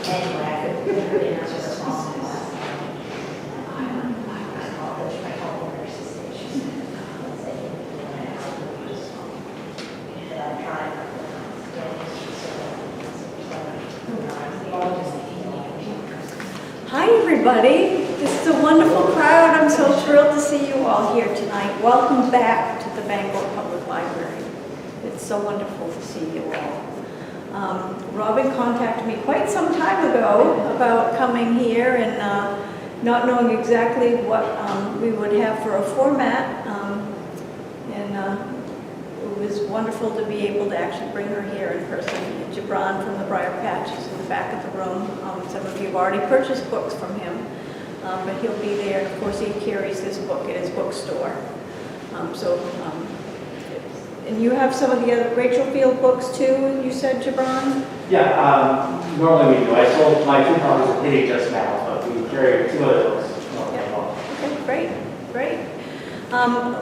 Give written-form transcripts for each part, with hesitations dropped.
Anyway, I could literally answer the phone and I called my homeowner's estate. She said, let's say, but I'm trying. Hi everybody, this is a wonderful crowd. I'm so thrilled to see you all here tonight. Welcome back to the Bangor Public Library. It's so wonderful to see you all. Robin contacted me quite some time ago about coming here and not knowing exactly what we would have for a format. It was wonderful to be able to actually bring her here in person. Gibran from the Briar Patch is in the back of the room. Some of you have already purchased books from him, but he'll be there. And of course, he carries his book at his bookstore. And you have some of the other Rachel Field books too, you said, Gibran? Yeah, normally we do. I sold my 2 copies of Pity just now, but we carry 2 other books. Okay, great.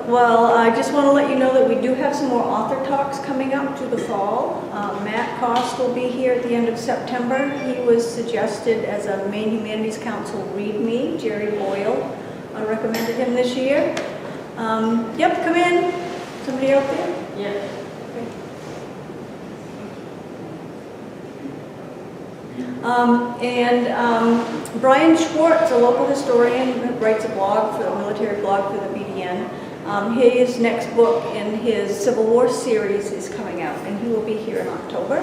Well, I just want to let you know that we do have some more author talks coming up through the fall. Matt Cost will be here at the end of September. He was suggested as a Maine Humanities Council Read Me. Jerry Boyle recommended him this year. Yep, come in. Somebody out there? Yeah. Brian Schwartz, a local historian who writes a blog for the military blog for the BDN. His next book in his Civil War series is coming out, and he will be here in October.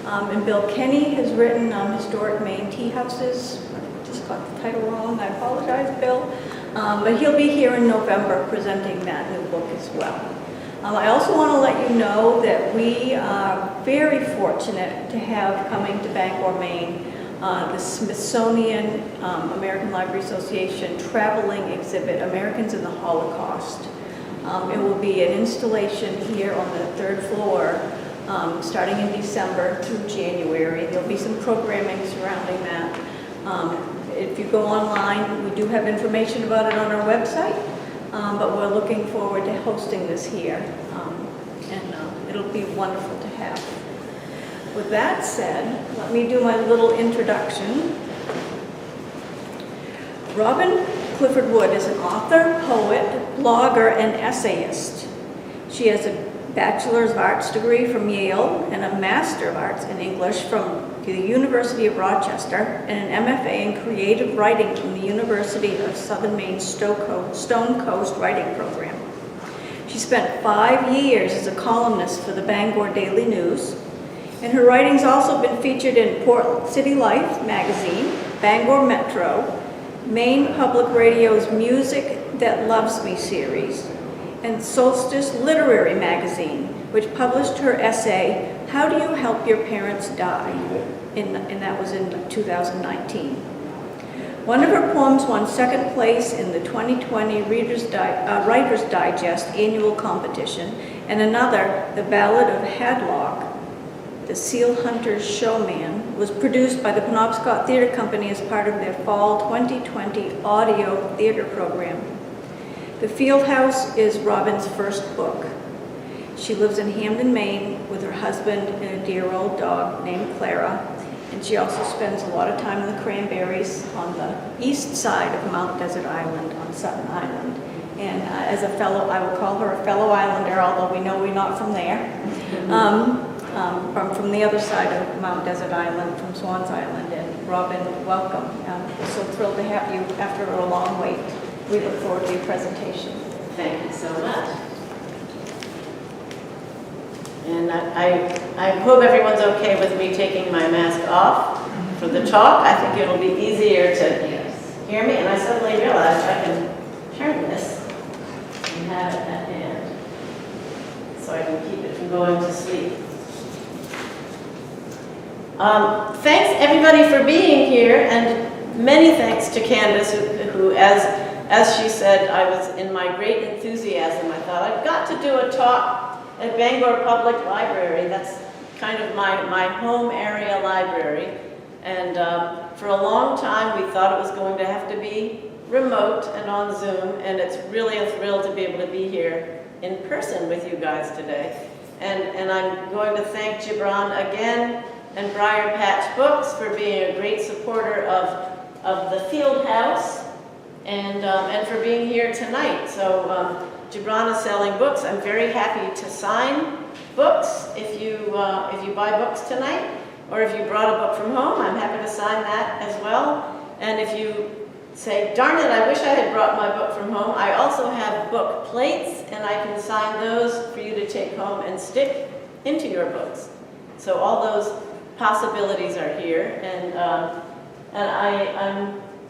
And Bill Kenny has written Historic Maine Tea Houses. I just got the title wrong, I apologize, Bill. But he'll be here in November presenting that new book as well. I also want to let you know that we are very fortunate to have coming to Bangor, Maine, the Smithsonian American Library Association traveling exhibit, Americans in the Holocaust. It will be an installation here on the 3rd floor starting in December through January. There'll be some programming surrounding that. If you go online, we do have information about it on our website. But we're looking forward to hosting this here, and it'll be wonderful to have. With that said, let me do my little introduction. Robin Clifford Wood is an author, poet, blogger, and essayist. She has a Bachelor's of Arts degree from Yale and a Master of Arts in English from the University of Rochester and an MFA in Creative Writing from the University of Southern Maine Stone Coast Writing Program. She spent 5 years as a columnist for the Bangor Daily News, and her writing's also been featured in Port City Life magazine, Bangor Metro, Maine Public Radio's Music That Loves Me series, and Solstice Literary magazine, which published her essay, How Do You Help Your Parents Die? And that was in 2019. One of her poems won 2nd place in the 2020 Writer's Digest annual competition, and another, The Ballad of Hadlock, The Seal Hunter's Showman, was produced by the Penobscot Theatre Company as part of their Fall 2020 audio theater program. The Field House is Robin's first book. She lives in Hamden, Maine with her husband and a dear old dog named Clara, and she also spends a lot of time in the Cranberries on the east side of Mount Desert Island on Sutton Island. And as a fellow, I will call her a fellow islander, although we know we're not from there. From the other side of Mount Desert Island, from Swans Island. And Robin, welcome. We're so thrilled to have you after a long wait. We look forward to your presentation. Thank you so much. And I hope everyone's okay with me taking my mask off for the talk. I think it'll be easier to hear me. And I suddenly realized I can turn this and have it at hand so I can keep it from going to sleep. Thanks everybody for being here, and many thanks to Candace, who as she said, I was in my great enthusiasm. I thought, I've got to do a talk at Bangor Public Library. That's kind of my home area library. And for a long time, we thought it was going to have to be remote and on Zoom, and it's really a thrill to be able to be here in person with you guys today. And I'm going to thank Gibran again and Briar Patch Books for being a great supporter of the Field House and for being here tonight. So Gibran is selling books. I'm very happy to sign books. If you buy books tonight, or if you brought a book from home, I'm happy to sign that as well. And if you say, darn it, I wish I had brought my book from home, I also have book plates, and I can sign those for you to take home and stick into your books. So all those possibilities are here, and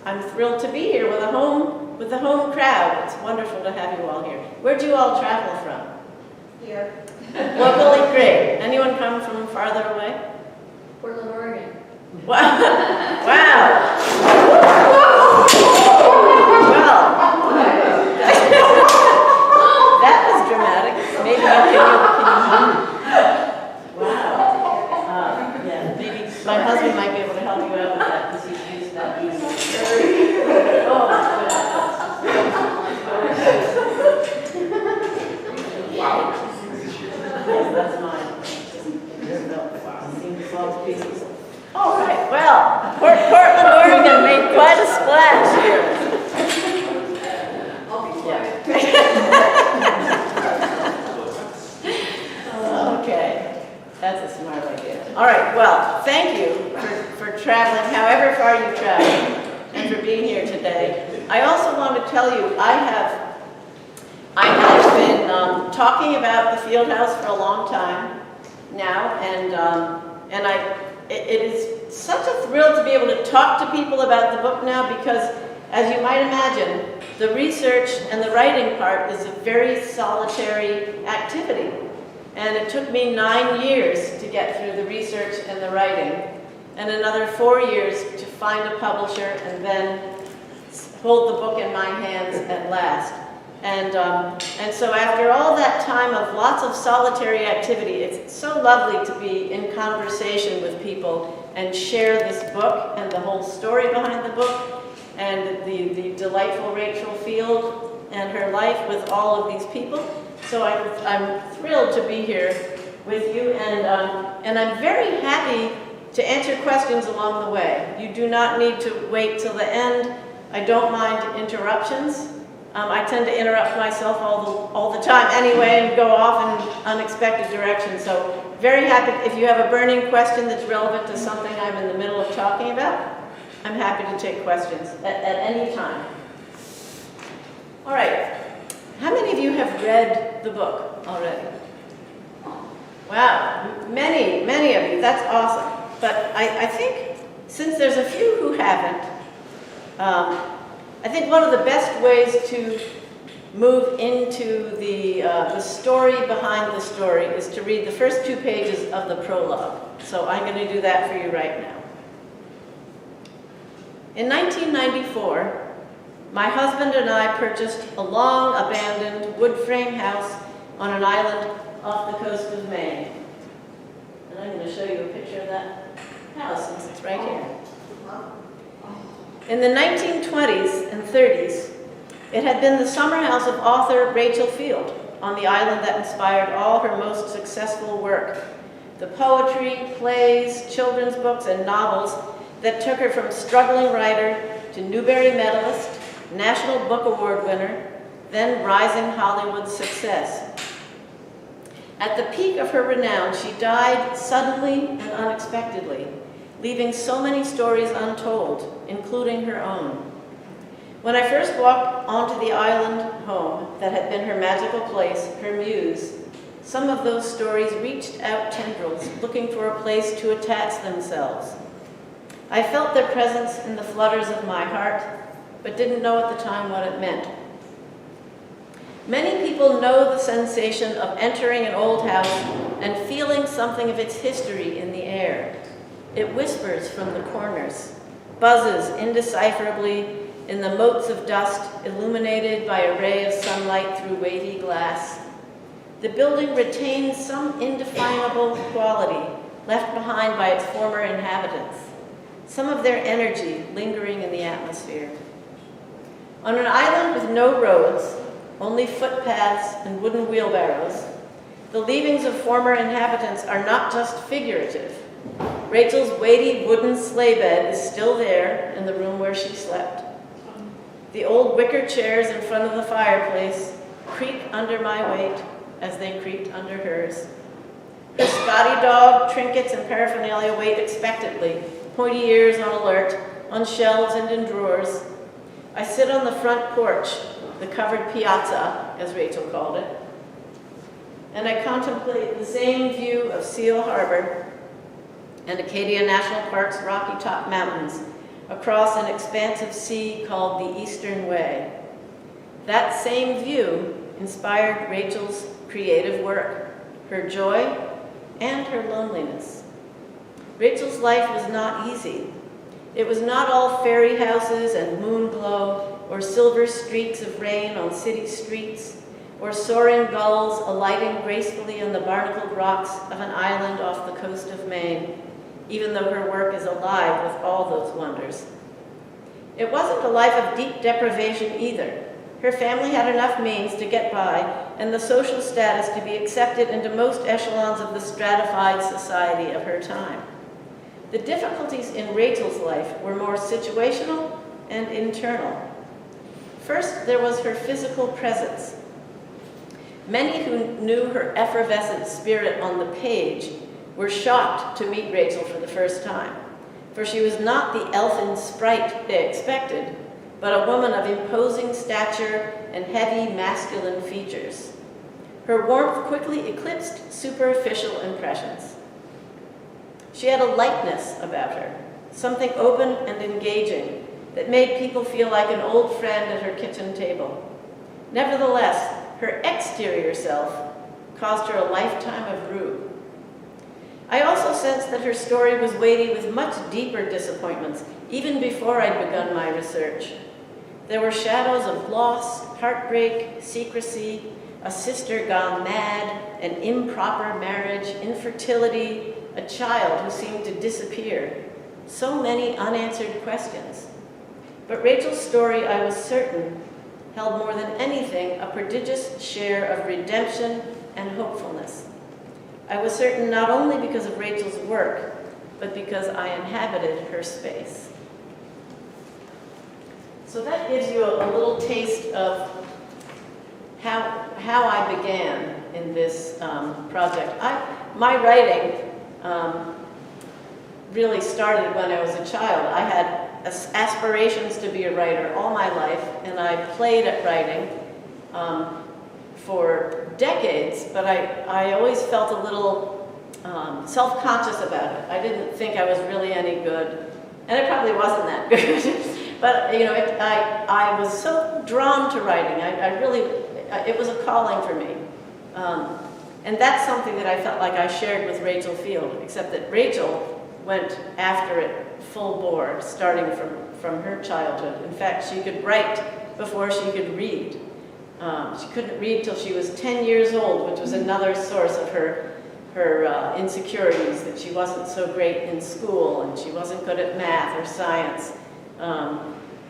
I'm thrilled to be here with a home crowd. It's wonderful to have you all here. Where'd you all travel from? Here, Locally, great. Anyone come from farther away? Portland, Oregon. Wow! Wow! Well, that was dramatic. Maybe wow. Yeah, maybe my husband might be able to help you out with that because he's used that. Oh, Wow. yes, that's mine. Seems to fall to pieces. All right, well, Portland, Oregon made quite a splash here. I'll be quiet. Okay, that's a smart idea. All right, well, thank you for traveling however far you traveled and for being here today. I also want to tell you, I have been talking about the Field House for a long time now, and it is such a thrill to be able to talk to people about the book now because, as you might imagine, the research and the writing part is a very solitary activity. And it took me 9 years to get through the research and the writing, and another 4 years to find a publisher and then hold the book in my hands at last. And so after all that time of lots of solitary activity, it's so lovely to be in conversation with people and share this book and the whole story behind the book and the delightful Rachel Field and her life with all of these people. So I'm thrilled to be here with you, and I'm very happy to answer questions along the way. You do not need to wait till the end. I don't mind interruptions. I tend to interrupt myself all the time anyway and go off in unexpected directions. So very happy if you have a burning question that's relevant to something I'm in the middle of talking about. I'm happy to take questions at any time. All right. How many of you have read the book already? Wow, many of you. That's awesome. But I think since there's a few who haven't, I think one of the best ways to move into the story behind the story is to read the first 2 pages of the prologue. So I'm going to do that for you right now. In 1994, my husband and I purchased a long-abandoned wood frame house on an island off the coast of Maine. And I'm going to show you a picture of that house since it's right here. In the 1920s and 30s, it had been the summer house of author Rachel Field on the island that inspired all her most successful work. The poetry, plays, children's books, and novels that took her from struggling writer to Newbery medalist, National Book Award winner, then rising Hollywood success. At the peak of her renown, she died suddenly and unexpectedly, leaving so many stories untold, including her own. When I first walked onto the island home that had been her magical place, her muse, some of those stories reached out tendrils, looking for a place to attach themselves. I felt their presence in the flutters of my heart, but didn't know at the time what it meant. Many people know the sensation of entering an old house and feeling something of its history in the air. It whispers from the corners, buzzes indecipherably in the motes of dust illuminated by a ray of sunlight through wavy glass. The building retains some indefinable quality left behind by its former inhabitants, some of their energy lingering in the atmosphere. On an island with no roads, only footpaths and wooden wheelbarrows, the leavings of former inhabitants are not just figurative. Rachel's weighty wooden sleigh bed is still there in the room where she slept. The old wicker chairs in front of the fireplace creak under my weight as they creaked under hers. Her Scotty dog trinkets and paraphernalia wait expectantly, pointy ears on alert, on shelves and in drawers. I sit on the front porch, the covered piazza, as Rachel called it, and I contemplate the same view of Seal Harbor and Acadia National Park's Rocky Top Mountains across an expansive sea called the Eastern Way. That same view inspired Rachel's creative work, her joy and her loneliness. Rachel's life was not easy. It was not all fairy houses and moon glow, or silver streaks of rain on city streets, or soaring gulls alighting gracefully on the barnacled rocks of an island off the coast of Maine, even though her work is alive with all those wonders. It wasn't a life of deep deprivation either. Her family had enough means to get by and the social status to be accepted into most echelons of the stratified society of her time. The difficulties in Rachel's life were more situational and internal. First, there was her physical presence. Many who knew her effervescent spirit on the page were shocked to meet Rachel for the first time, for she was not the elfin sprite they expected, but a woman of imposing stature and heavy masculine features. Her warmth quickly eclipsed superficial impressions. She had a lightness about her, something open and engaging that made people feel like an old friend at her kitchen table. Nevertheless, her exterior self caused her a lifetime of rue. I also sensed that her story was weighty with much deeper disappointments, even before I'd begun my research. There were shadows of loss, heartbreak, secrecy, a sister gone mad, an improper marriage, infertility, a child who seemed to disappear. So many unanswered questions. But Rachel's story, I was certain, held more than anything a prodigious share of redemption and hopefulness. I was certain not only because of Rachel's work, but because I inhabited her space. So that gives you a little taste of how I began in this project. My writing really started when I was a child. I had aspirations to be a writer all my life, and I played at writing for decades, but I always felt a little self-conscious about it. I didn't think I was really any good, and I probably wasn't that good. But you know, I was so drawn to writing. It was a calling for me. And that's something that I felt like I shared with Rachel Field, except that Rachel went after it full bore, starting from her childhood. In fact, she could write before she could read. She couldn't read till she was 10 years old, which was another source of her insecurities, that she wasn't so great in school and she wasn't good at math or science.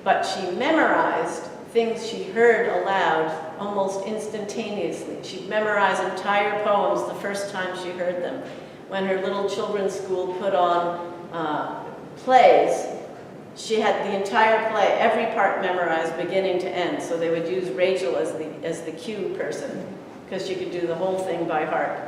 But she memorized things she heard aloud almost instantaneously. She'd memorize entire poems the first time she heard them. When her little children's school put on plays, she had the entire play, every part memorized beginning to end. So they would use Rachel as the cue person, because she could do the whole thing by heart.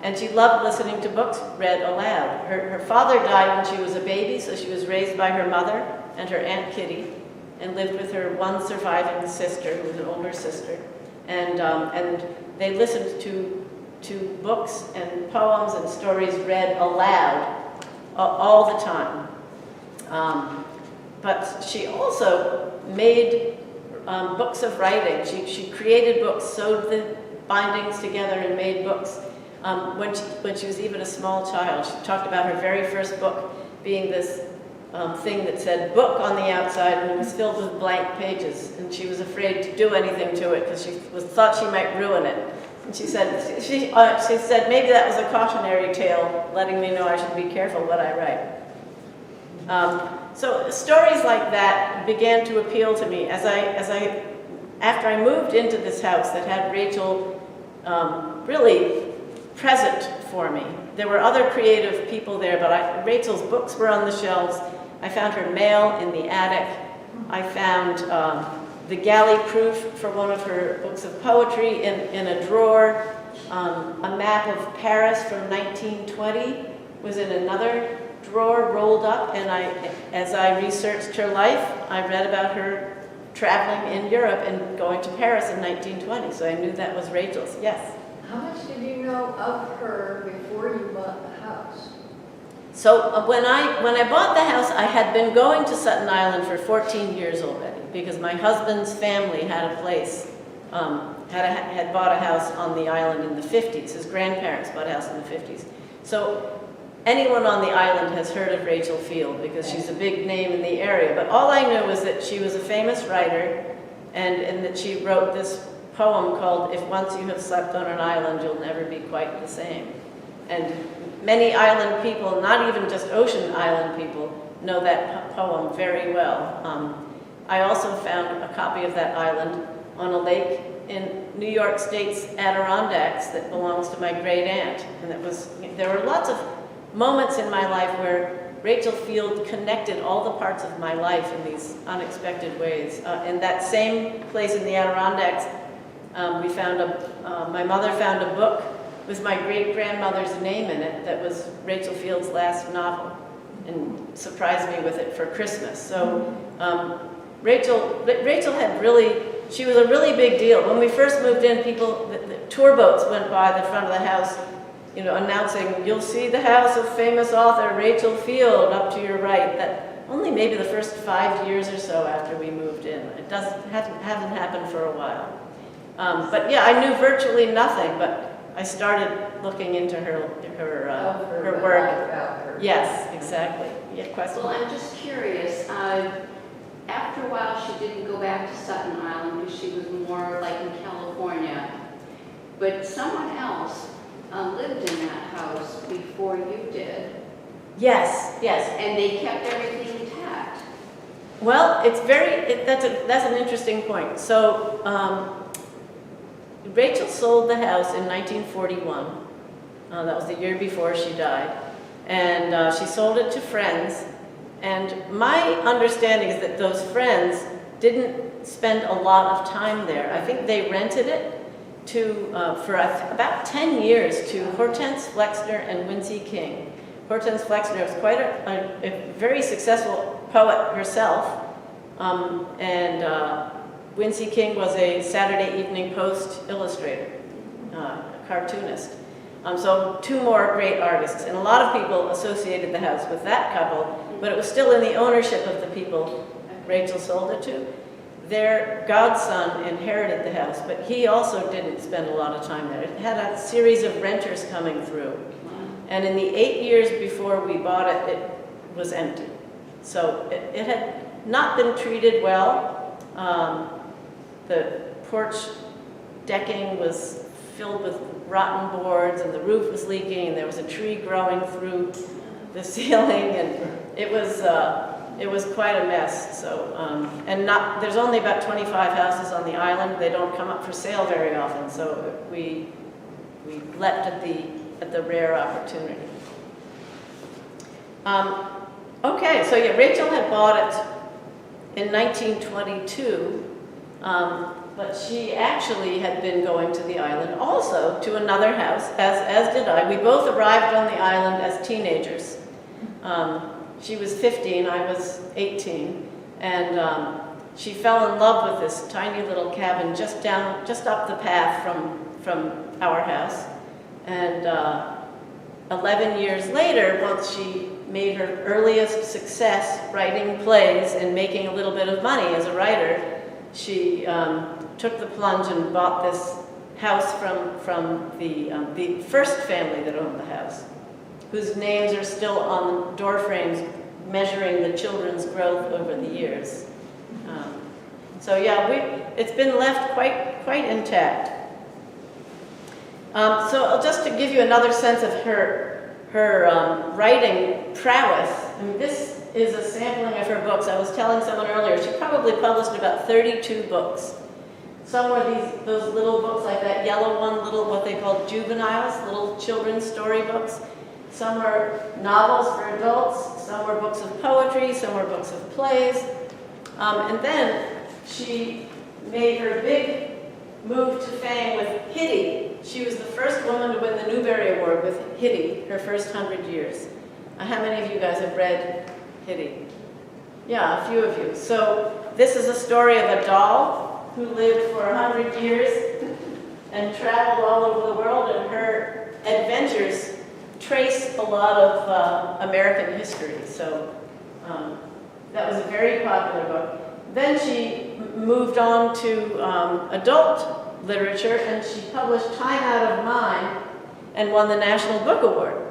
And she loved listening to books read aloud. Her father died when she was a baby, so she was raised by her mother and her Aunt Kitty, and lived with her one surviving sister, who was an older sister. And they listened to books and poems and stories read aloud all the time. But she also made books of writing. She created books, sewed the bindings together and made books. When she was even a small child, she talked about her very first book being this thing that said book on the outside, and it was filled with blank pages, and she was afraid to do anything to it because she thought she might ruin it. And she said maybe that was a cautionary tale letting me know I should be careful what I write. So stories like that began to appeal to me after I moved into this house that had Rachel really present for me. there were other creative people there, but Rachel's books were on the shelves. I found her mail in the attic. I found the galley proof for one of her books of poetry in a drawer. A map of Paris from 1920 was in another drawer rolled up, and as I researched her life, I read about her traveling in Europe and going to Paris in 1920, so I knew that was Rachel's. Yes? How much did you know of her before you bought the house? So when I bought the house, I had been going to Sutton Island for 14 years already, because my husband's family had a place, had bought a house on the island in the 50s. His grandparents bought a house in the 50s. So anyone on the island has heard of Rachel Field because she's a big name in the area. But all I knew was that she was a famous writer and that she wrote this poem called "If Once You Have Slept on an Island, You'll Never Be Quite the Same." And many island people, not even just ocean island people, know that poem very well. I also found a copy of that island on a lake in New York State's Adirondacks that belongs to my great aunt. And there were lots of moments in my life where Rachel Field connected all the parts of my life in these unexpected ways. In that same place in the Adirondacks, my mother found a book with my great-grandmother's name in it that was Rachel Field's last novel, and surprised me with it for Christmas. So Rachel had she was a really big deal. When we first moved in, the tour boats went by the front of the house, announcing, "You'll see the house of famous author Rachel Field up to your right." That only maybe the first 5 years or so after we moved in. It hasn't happened for a while. But yeah, I knew virtually nothing, but I started looking into her work. About her. Yes, exactly. Yeah, question? Well, I'm just curious. After a while, she didn't go back to Sutton Island because she was more like in California. But someone else lived in that house before you did, Yes, yes. and they kept everything intact. Well, that's an interesting point. So Rachel sold the house in 1941. That was the year before she died. And she sold it to friends. And my understanding is that those friends didn't spend a lot of time there. I think they rented it for about 10 years to Hortense Flexner and Wincy King. Hortense Flexner was quite a very successful poet herself. And Wincy King was a Saturday Evening Post illustrator, cartoonist. So two more great artists. And a lot of people associated the house with that couple, but it was still in the ownership of the people Rachel sold it to. Their godson inherited the house, but he also didn't spend a lot of time there. It had a series of renters coming through. And in the 8 years before we bought it, it was empty. So it had not been treated well. The porch decking was filled with rotten boards, and the roof was leaking, and there was a tree growing through the ceiling, and it was quite a mess. So, there's only about 25 houses on the island. They don't come up for sale very often, so we leapt at the rare opportunity. Okay, so yeah, Rachel had bought it in 1922, but she actually had been going to the island also to another house, as did I. We both arrived on the island as teenagers. She was 15, I was 18, and she fell in love with this tiny little cabin just up the path from our house. And 11 years later, once she made her earliest success writing plays and making a little bit of money as a writer, she took the plunge and bought this house from the first family that owned the house, whose names are still on the door frames measuring the children's growth over the years. So yeah, it's been left quite intact. So just to give you another sense of her writing prowess, I mean, this is a sampling of her books. I was telling someone earlier, she probably published about 32 books. Some were those little books like that yellow one, what they called juveniles, little children's storybooks. Some were novels for adults, some were books of poetry, some were books of plays. And then she made her big move to fame with Hitty. She was the first woman to win the Newbery Award with Hitty, her first 100 years. How many of you guys have read Hitty? Yeah, a few of you. So this is a story of a doll who lived for 100 years and traveled all over the world, and her adventures trace a lot of American history. So that was a very popular book. Then she moved on to adult literature, and she published Time Out of Mind and won the National Book Award.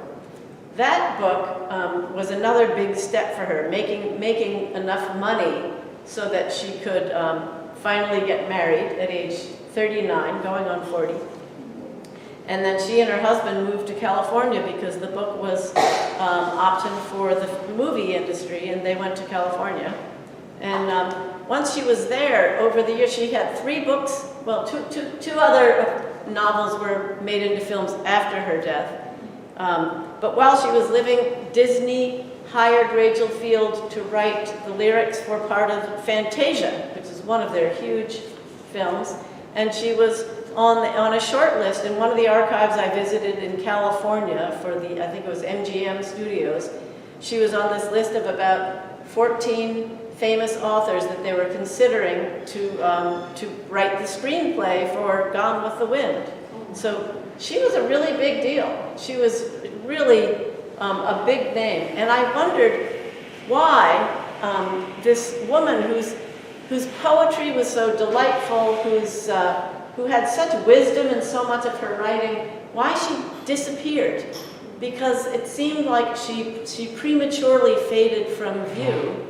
That book was another big step for her, making enough money so that she could finally get married at age 39, going on 40. And then she and her husband moved to California because the book was optioned for the movie industry, and they went to California. And once she was there, over the years, she had 3 books. Well, two other novels were made into films after her death. But while she was living, Disney hired Rachel Field to write the lyrics for part of Fantasia, which is one of their huge films. And she was on a short list in one of the archives I visited in California for I think it was MGM Studios. She was on this list of about 14 famous authors that they were considering to write the screenplay for Gone with the Wind. So she was a really big deal. She was really a big name. And I wondered why this woman whose poetry was so delightful, who had such wisdom in so much of her writing, why she disappeared. Because it seemed like she prematurely faded from view.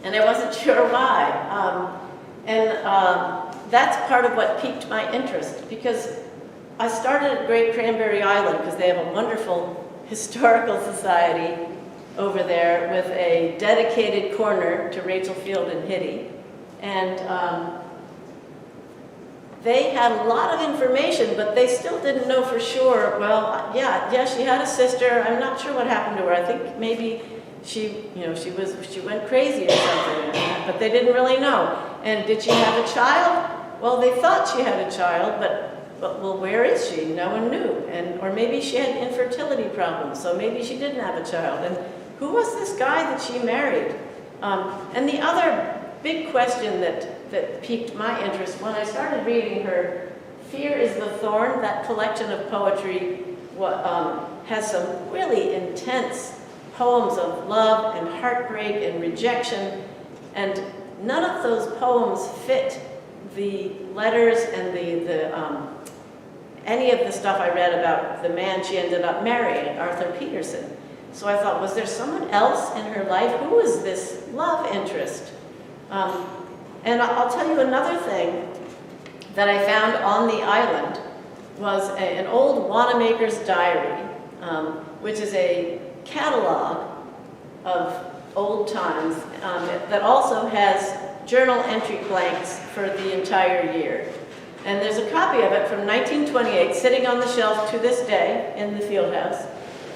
And I wasn't sure why. That's part of what piqued my interest, because I started at Great Cranberry Island because they have a wonderful historical society over there with a dedicated corner to Rachel Field and Hitty. And they had a lot of information, but they still didn't know for sure. Well, yeah, she had a sister. I'm not sure what happened to her. I think maybe she went crazy or something, but they didn't really know. And did she have a child? Well, they thought she had a child, but well, where is she? No one knew. Or maybe she had infertility problems, so maybe she didn't have a child. And who was this guy that she married? And the other big question that piqued my interest when I started reading her Fear is the Thorn, that collection of poetry has some really intense poems of love and heartbreak and rejection, and none of those poems fit the letters and any of the stuff I read about the man she ended up marrying, Arthur Peterson. So I thought, was there someone else in her life? Who was this love interest? And I'll tell you another thing that I found on the island was an old Wanamaker's diary, which is a catalog of old times that also has journal entry blanks for the entire year. And there's a copy of it from 1928 sitting on the shelf to this day in the field house.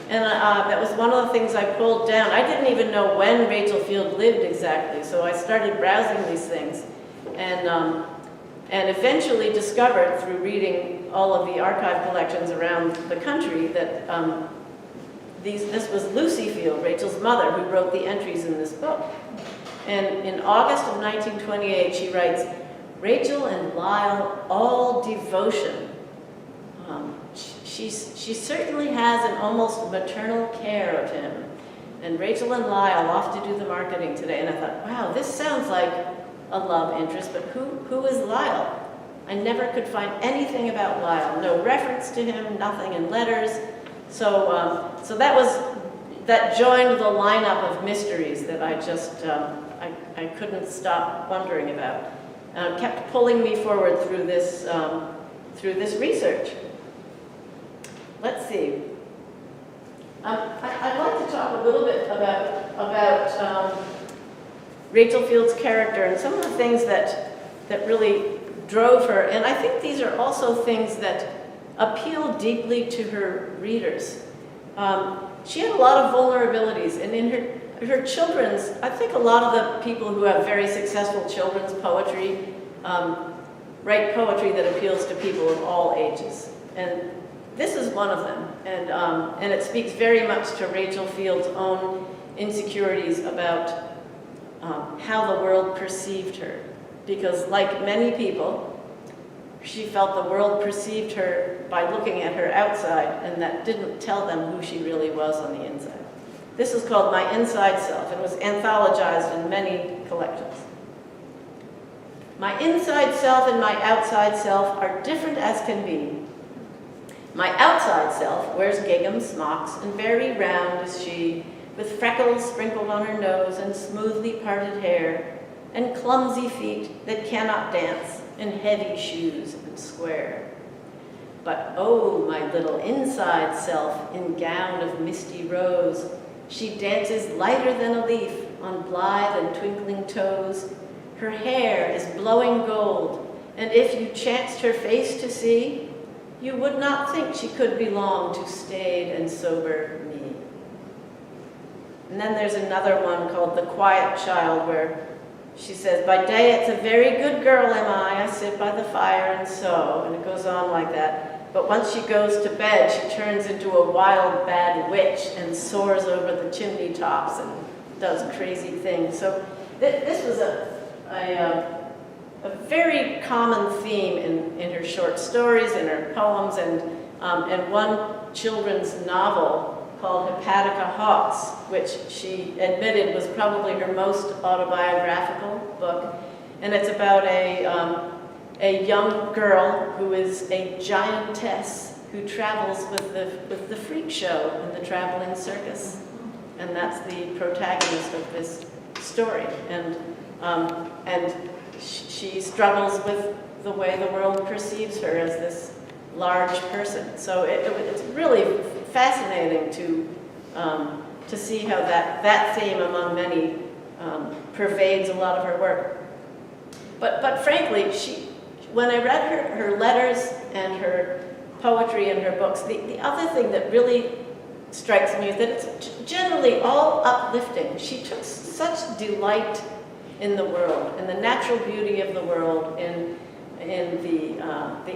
And that was one of the things I pulled down. I didn't even know when Rachel Field lived exactly, so I started browsing these things and eventually discovered through reading all of the archive collections around the country that this was Lucy Field, Rachel's mother, who wrote the entries in this book. And in August of 1928, she writes, Rachel and Lyle, all devotion. She certainly has an almost maternal care of him. And Rachel and Lyle off to do the marketing today. And I thought, wow, this sounds like a love interest, but who is Lyle? I never could find anything about Lyle. No reference to him, nothing in letters. So that joined the lineup of mysteries that I just, I couldn't stop wondering about. Kept pulling me forward through this research. Let's see. I'd like to talk a little bit about Rachel Field's character and some of the things that really drove her. And I think these are also things that appeal deeply to her readers. she had a lot of vulnerabilities, and in her children's, I think a lot of the people who have very successful children's poetry write poetry that appeals to people of all ages, and this is one of them, and it speaks very much to Rachel Field's own insecurities about how the world perceived her, because like many people, she felt the world perceived her by looking at her outside, and that didn't tell them who she really was on the inside. This is called My Inside Self, and was anthologized in many collections. My inside self and my outside self are different as can be. My outside self wears gingham smocks, and very round is she, with freckles sprinkled on her nose and smoothly parted hair, and clumsy feet that cannot dance, and heavy shoes and square. But oh, my little inside self, in gown of misty rose, she dances lighter than a leaf on blithe and twinkling toes. Her hair is blowing gold, and if you chanced her face to see, you would not think she could belong to staid and sober me. And then there's another one called The Quiet Child, where she says, by day it's a very good girl am I sit by the fire and sew, and it goes on like that. But once she goes to bed, she turns into a wild, bad witch and soars over the chimney tops and does crazy things. So this was a very common theme in her short stories, in her poems, and one children's novel called Hepatica Hawks, which she admitted was probably her most autobiographical book. And it's about a young girl who is a giantess who travels with the freak show and the traveling circus. And that's the protagonist of this story. And she struggles with the way the world perceives her as this large person. So it's really fascinating to see how that theme, among many, pervades a lot of her work. But frankly, when I read her letters and her poetry and her books, the other thing that really strikes me is that it's generally all uplifting. She took such delight in the world, in the natural beauty of the world, in the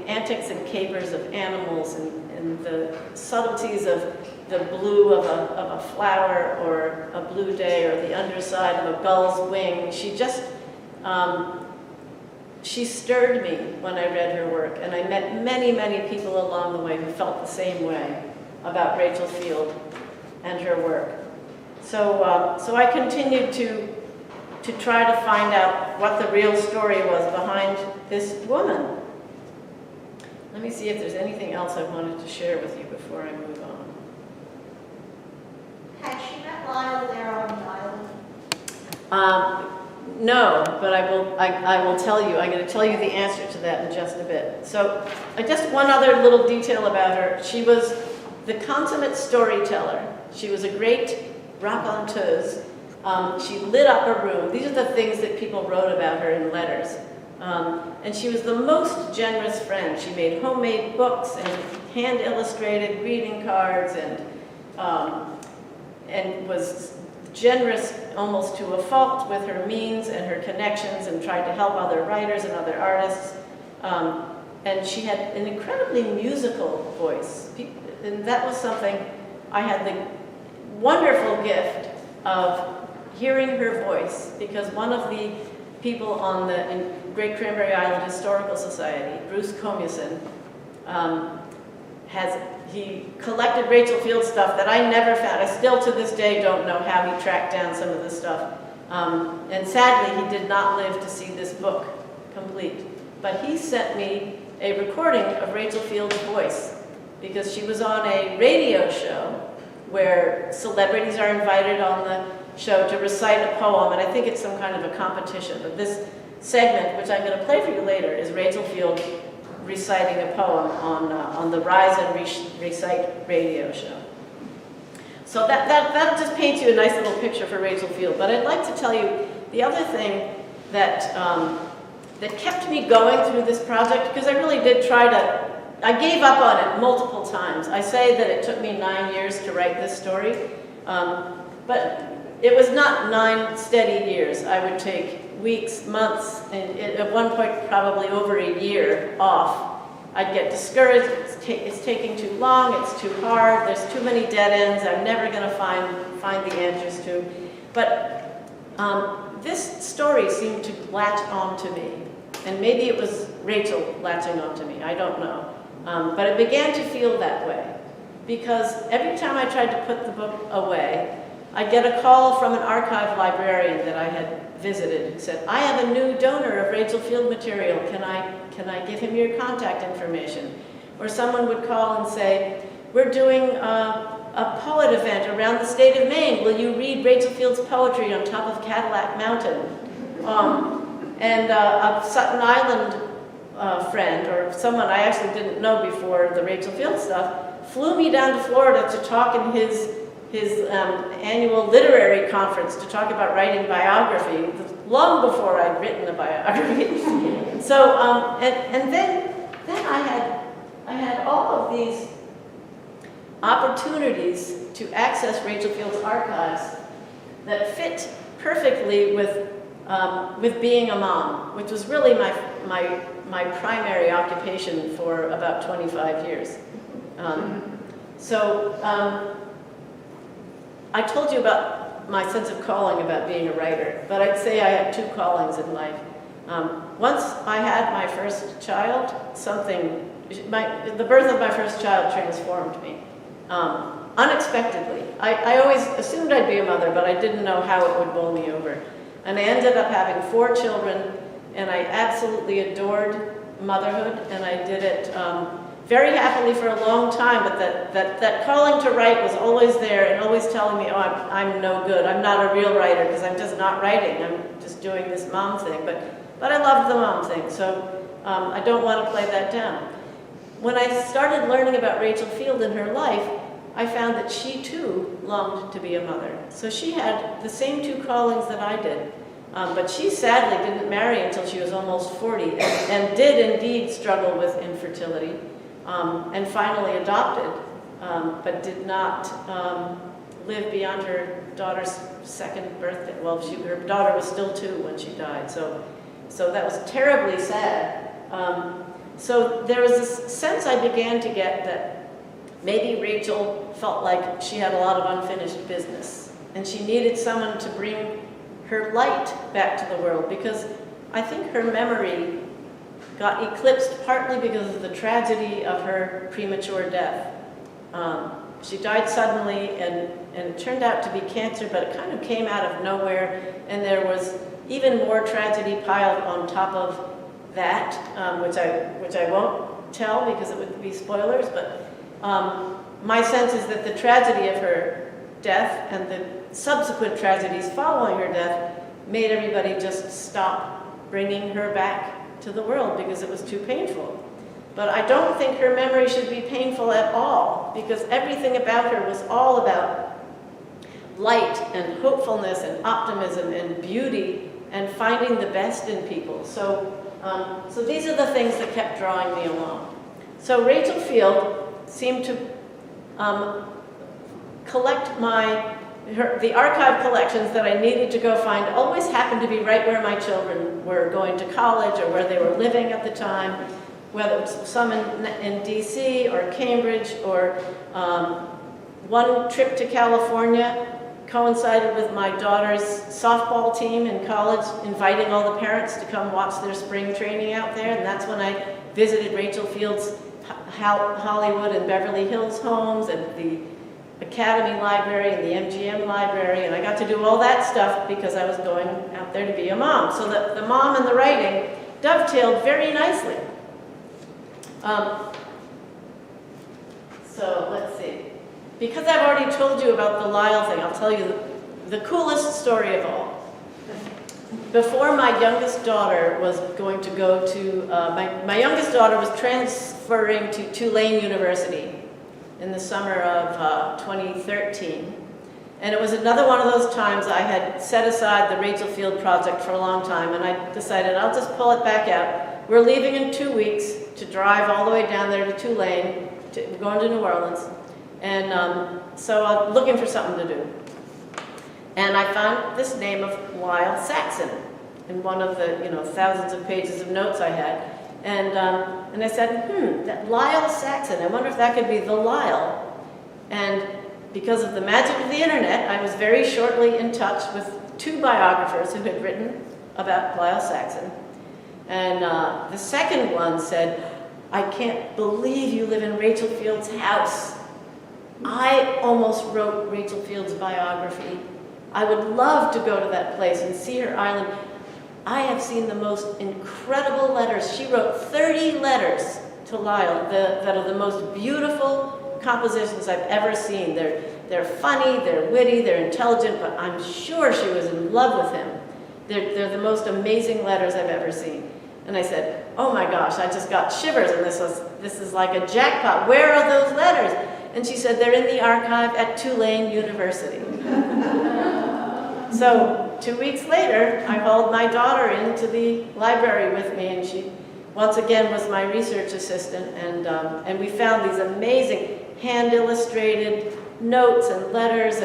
antics and capers of animals, and the subtleties of the blue of a flower, or a blue day, or the underside of a gull's wing. She stirred me when I read her work, and I met many, many people along the way who felt the same way about Rachel Field and her work. So I continued to try to find out what the real story was behind this woman. Let me see if there's anything else I wanted to share with you before I move on. Had she met Lyle there on the island? No, but I will tell you. I'm going to tell you the answer to that in just a bit. So, just one other little detail about her. She was the consummate storyteller. She was a great raconteuse. She lit up a room. These are the things that people wrote about her in letters. And she was the most generous friend. She made homemade books and hand-illustrated greeting cards, and was generous almost to a fault with her means and her connections, and tried to help other writers and other artists. And she had an incredibly musical voice. And that was something, I had the wonderful gift of hearing her voice, because one of the people in Great Cranberry Island Historical Society, Bruce Commuson, he collected Rachel Field stuff that I never found. I still to this day don't know how he tracked down some of this stuff. And sadly, he did not live to see this book complete. But he sent me a recording of Rachel Field's voice, because she was on a radio show where celebrities are invited on the show to recite a poem, and I think it's some kind of a competition. But this segment, which I'm going to play for you later, is Rachel Field reciting a poem on the Rise and Recite radio show. So that just paints you a nice little picture for Rachel Field. But I'd like to tell you the other thing that kept me going through this project, because I really did try to I gave up on it multiple times. I say that it took me 9 years to write this story, but it was not 9 steady years. I would take weeks, months, and at one point probably over a year off. I'd get discouraged, it's taking too long, it's too hard, there's too many dead ends, I'm never going to find the answers to. But this story seemed to latch on to me. And maybe it was Rachel latching on to me, I don't know. But it began to feel that way. Because every time I tried to put the book away, I'd get a call from an archive librarian that I had visited who said, I have a new donor of Rachel Field material, can I give him your contact information? Or someone would call and say, we're doing a poet event around the state of Maine, will you read Rachel Field's poetry on top of Cadillac Mountain? And a Sutton Island friend, or someone I actually didn't know before the Rachel Field stuff, flew me down to Florida to talk in his annual literary conference to talk about writing biography, long before I'd written a biography. So, and then I had all of these opportunities to access Rachel Field's archives that fit perfectly with being a mom, which was really my primary occupation for about 25 years. I told you about my sense of calling about being a writer, but I'd say I had 2 callings in life. Once I had my first child, the birth of my first child transformed me, unexpectedly. I always assumed I'd be a mother, but I didn't know how it would bowl me over. And I ended up having 4 children, and I absolutely adored motherhood, and I did it very happily for a long time, but that calling to write was always there and always telling me, oh, I'm no good. I'm not a real writer because I'm just not writing. I'm just doing this mom thing. But I loved the mom thing, so I don't want to play that down. When I started learning about Rachel Field and her life, I found that she too longed to be a mother. So she had the same 2 callings that I did. But she sadly didn't marry until she was almost 40 and did indeed struggle with infertility. And finally adopted, but did not live beyond her daughter's 2nd birthday. Well, her daughter was still 2 when she died, so that was terribly sad. So there was this sense I began to get that maybe Rachel felt like she had a lot of unfinished business, and she needed someone to bring her light back to the world, because I think her memory got eclipsed partly because of the tragedy of her premature death. She died suddenly, and it turned out to be cancer, but it kind of came out of nowhere, and there was even more tragedy piled on top of that, which I won't tell because it would be spoilers, but my sense is that the tragedy of her death and the subsequent tragedies following her death made everybody just stop bringing her back to the world because it was too painful. But I don't think her memory should be painful at all, because everything about her was all about light and hopefulness and optimism and beauty and finding the best in people. So these are the things that kept drawing me along. So Rachel Field seemed to collect the archive collections that I needed to go find always happened to be right where my children were going to college or where they were living at the time, whether it was some in DC or Cambridge, or one trip to California coincided with my daughter's softball team in college, inviting all the parents to come watch their spring training out there, and that's when I visited Rachel Field's Hollywood and Beverly Hills homes and the Academy Library and the MGM Library, and I got to do all that stuff because I was going out there to be a mom. So the mom and the writing dovetailed very nicely. So let's see. Because I've already told you about the Lyle thing, I'll tell you the coolest story of all. Before my youngest daughter was going to go to, my youngest daughter was transferring to Tulane University in the summer of 2013. And it was another one of those times I had set aside the Rachel Field project for a long time, and I decided I'll just pull it back out. we're leaving in 2 weeks to drive all the way down there to Tulane, we're going to New Orleans. And so I'm looking for something to do. And I found this name of Lyle Saxon in one of the, thousands of pages of notes I had. And I said, that Lyle Saxon, I wonder if that could be the Lyle. And because of the magic of the internet, I was very shortly in touch with 2 biographers who had written about Lyle Saxon. And the second one said, I can't believe you live in Rachel Field's house. I almost wrote Rachel Field's biography. I would love to go to that place and see her island. I have seen the most incredible letters. She wrote 30 letters to Lyle that are the most beautiful compositions I've ever seen. They're funny, they're witty, they're intelligent, but I'm sure she was in love with him. They're the most amazing letters I've ever seen. And I said, oh my gosh, I just got shivers, and this is like a jackpot. Where are those letters? And she said, they're in the archive at Tulane University. So 2 weeks later, I called my daughter into the library with me, and she once again was my research assistant, and we found these amazing hand-illustrated notes and letters,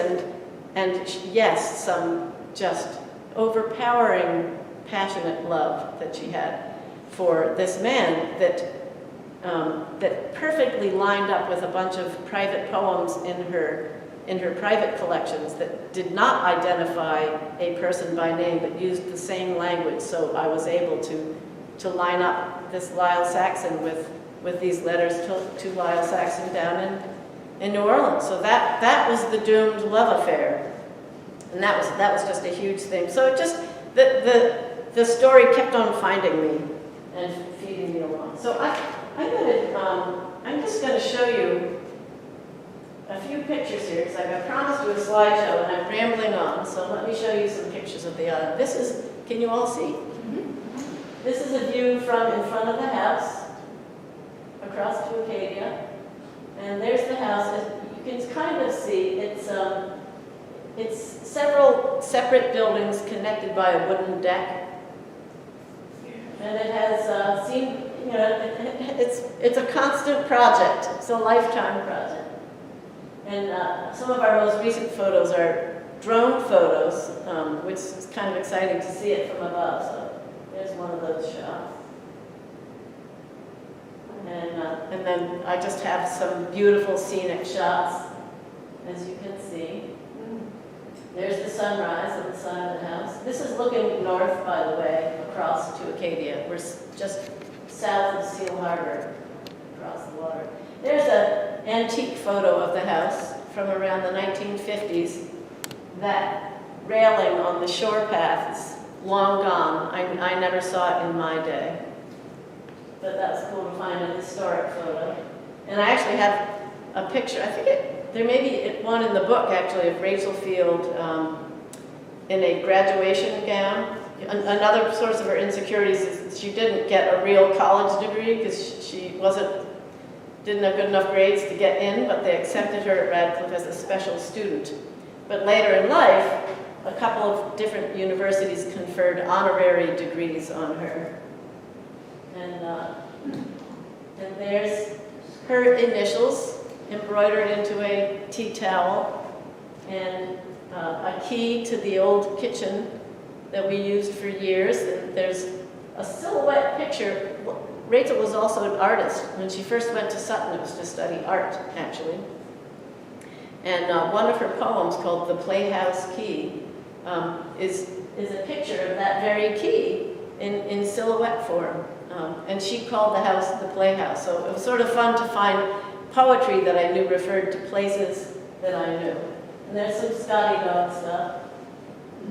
and yes, some just overpowering, passionate love that she had for this man that perfectly lined up with a bunch of private poems in her private collections that did not identify a person by name but used the same language. So I was able to line up this Lyle Saxon with these letters to Lyle Saxon down in New Orleans. So that was the doomed love affair, and that was just a huge thing. So it just the story kept on finding me and feeding me along. So I'm just going to show you a few pictures here, because I promised you a slideshow, and I'm rambling on, so let me show you some pictures of the island. Can you all see? Mm-hmm. This is a view from in front of the house, across to Acadia, and there's the house. As you can kind of see, it's several separate buildings connected by a wooden deck, and it has it's a constant project. It's a lifetime project. And some of our most recent photos are drone photos, which is kind of exciting to see it from above. So there's one of those shots. And then I just have some beautiful scenic shots, as you can see. There's the sunrise on the side of the house. This is looking north, by the way, across to Acadia. We're just south of Seal Harbor, across the water. There's an antique photo of the house from around the 1950s. That railing on the shore path is long gone. I never saw it in my day. But that was cool to find a historic photo. And I actually have a picture, I think there may be one in the book, actually, of Rachel Field in a graduation gown. Another source of her insecurities is she didn't get a real college degree because she didn't have good enough grades to get in, but they accepted her at Radcliffe as a special student. But later in life, a couple of different universities conferred honorary degrees on her. And there's her initials embroidered into a tea towel, and a key to the old kitchen that we used for years. And there's a silhouette picture. Rachel was also an artist. When she first went to Sutton, it was to study art, actually. And one of her poems, called The Playhouse Key, is a picture of that very key in silhouette form. And she called the house the Playhouse. So it was sort of fun to find poetry that I knew referred to places that I knew. And there's some Scotty dog stuff.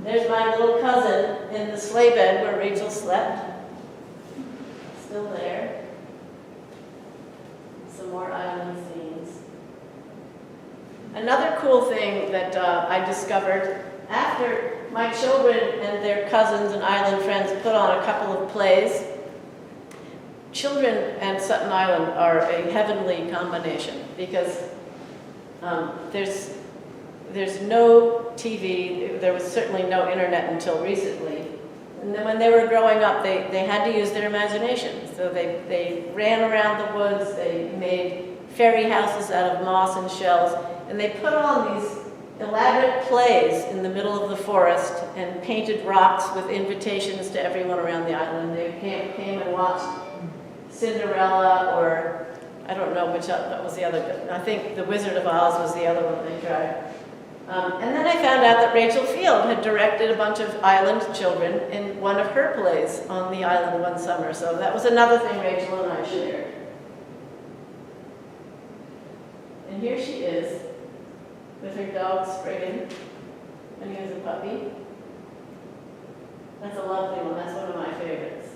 There's my little cousin in the sleigh bed where Rachel slept. Still there. Some more island scenes. Another cool thing that I discovered after my children and their cousins and island friends put on a couple of plays. Children and Sutton Island are a heavenly combination because there's no TV. There was certainly no internet until recently. And then when they were growing up, they had to use their imagination. So they ran around the woods, they made fairy houses out of moss and shells, and they put on these elaborate plays in the middle of the forest and painted rocks with invitations to everyone around the island. They came and watched Cinderella, or I don't know what was the other, I think The Wizard of Oz was the other one they tried. And then I found out that Rachel Field had directed a bunch of island children in one of her plays on the island one summer. So that was another thing Rachel and I shared. And here she is with her dog Spriggan when he was a puppy. That's a lovely one. That's one of my favorites.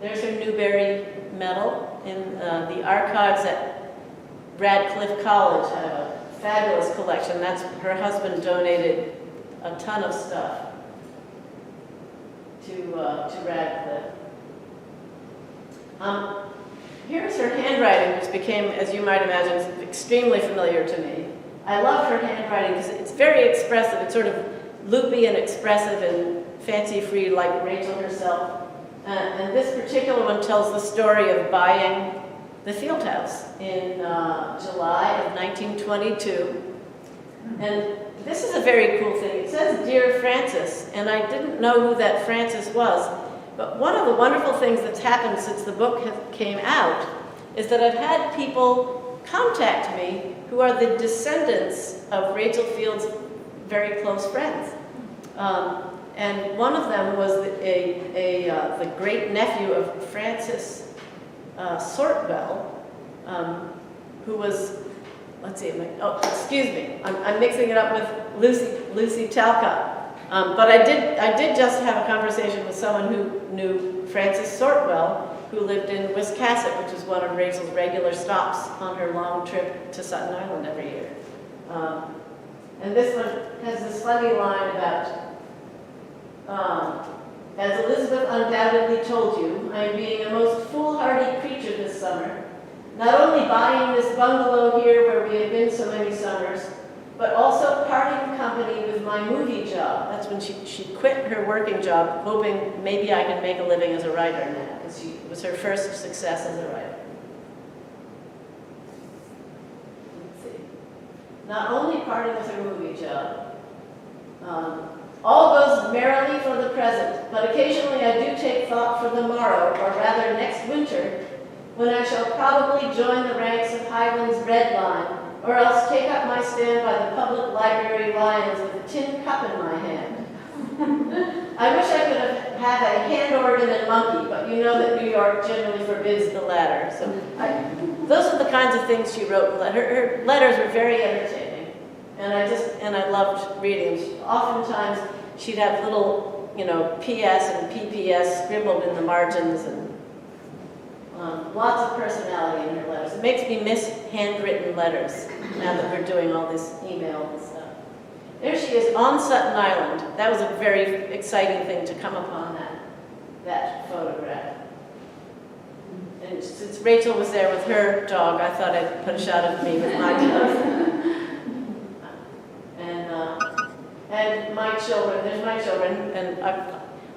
There's her Newbery Medal in the archives at Radcliffe College. Have a fabulous collection. That's her husband donated a ton of stuff to Radcliffe. Here's her handwriting, which became, as you might imagine, extremely familiar to me. I love her handwriting because it's very expressive. It's sort of loopy and expressive and fancy-free, like Rachel herself. And this particular one tells the story of buying the field house in July of 1922. And this is a very cool thing. It says, "Dear Frances," and I didn't know who that Frances was. But one of the wonderful things that's happened since the book came out is that I've had people contact me who are the descendants of Rachel Field's very close friends. And one of them was the great nephew of Frances Sortwell, who was, let's see, excuse me, I'm mixing it up with Lucy Talcott. But I did just have a conversation with someone who knew Frances Sortwell, who lived in Wiscasset, which is one of Rachel's regular stops on her long trip to Sutton Island every year. And this one has this funny line about, as Elizabeth undoubtedly told you, I am being a most foolhardy creature this summer, not only buying this bungalow here where we have been so many summers, but also parting company with my movie job. That's when she quit her working job, hoping maybe I can make a living as a writer now, because it was her first success as a writer. Let's see. Not only parting with her movie job, all goes merrily for the present, but occasionally I do take thought for the morrow, or rather next winter, when I shall probably join the ranks of Highland's Red Line, or else take up my stand by the public library lions with a tin cup in my hand. I wish I could have a hand organ and monkey, but you know that New York generally forbids the latter. So those are the kinds of things she wrote. Her letters were very entertaining, and I loved reading them. Oftentimes she'd have little, PS and PPS scribbled in the margins, and lots of personality in her letters. It makes me miss handwritten letters now that we're doing all this email and stuff. There she is on Sutton Island. That was a very exciting thing to come upon that photograph. And since Rachel was there with her dog, I thought I'd put a shot of me with my dog. And my children, there's my children, and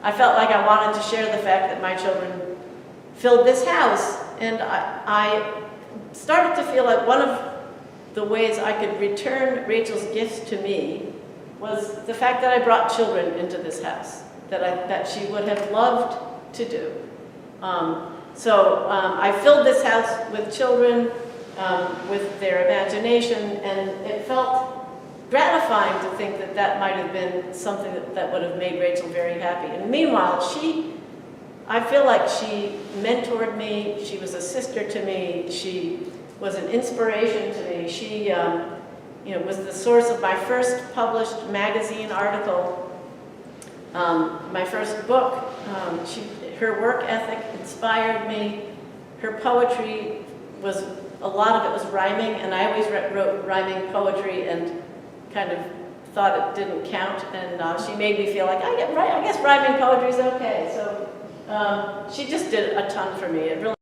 I felt like I wanted to share the fact that my children filled this house, and I started to feel like one of the ways I could return Rachel's gifts to me was the fact that I brought children into this house, that she would have loved to do. So I filled this house with children, with their imagination, and it felt gratifying to think that might have been something that would have made Rachel very happy. And meanwhile, I feel like she mentored me, she was a sister to me, she was an inspiration to me. She was the source of my first published magazine article, my first book. Her work ethic inspired me. Her poetry a lot of it was rhyming, and I always wrote rhyming poetry and kind of thought it didn't count, and she made me feel like, I guess rhyming poetry is okay. So she just did a ton for me. It really